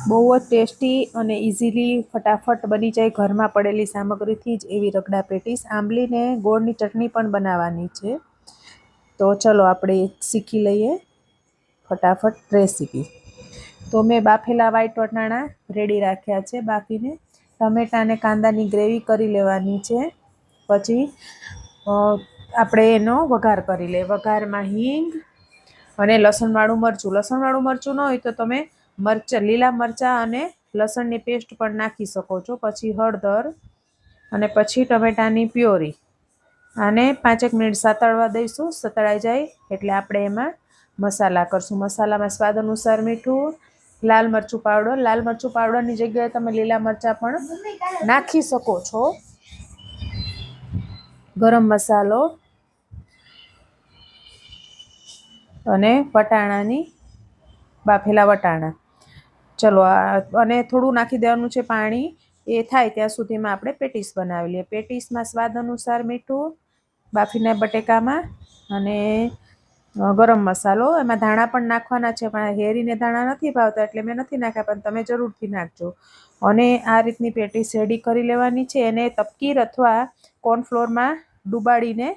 બહુ જ ટેસ્ટી અને ઇઝીલી ફટાફટ બની જાય ઘરમાં પડેલી સામગ્રીથી જ એવી રગડા પેટીસ. આંબલીને ગોળની ચટણી પણ બનાવવાની છે. તો ચલો આપણે શીખી લઈએ ફટાફટ રેસીપી. તો મેં બાફેલા વ્હાઈટ વટાણા રેડી રાખ્યા છે બાફીને. ટમેટાં અને કાંદાની ગ્રેવી કરી લેવાની છે. પછી આપણે એનો વઘાર કરી લઈએ. વઘારમાં હિંગ અને લસણવાળું મરચું. લસણવાળું મરચું ન હોય તો તમે લીલા મરચાં અને લસણની પેસ્ટ પણ નાખી શકો છો. પછી હળદર અને પછી ટમેટાની પ્યોરી. આને 5 મિનિટ સાતળવા દઈશું. સતળાઈ જાય એટલે આપણે એમાં મસાલા કરશું. મસાલામાં સ્વાદ અનુસાર મીઠું, લાલ મરચું પાવડર. લાલ મરચું પાવડરની જગ્યાએ તમે લીલા મરચાં પણ નાખી શકો છો. ગરમ મસાલો અને બાફેલા વટાણા. ચલો અને થોડું નાખી દેવાનું છે પાણી. એ થાય ત્યાં સુધીમાં આપણે પેટીસ બનાવી લઈએ. પેટીસમાં સ્વાદ અનુસાર મીઠું, બાફીના બટેકામાં અને ગરમ મસાલો. એમાં ધાણા પણ નાખવાના છે પણ હેરીને ધાણા નથી ભાવતા એટલે મેં નથી નાખ્યા, પણ તમે જરૂરથી નાખજો. અને આ રીતની પેટીસ રેડી કરી લેવાની છે. એને તપકીર અથવા કોર્નફ્લોરમાં ડુબાડીને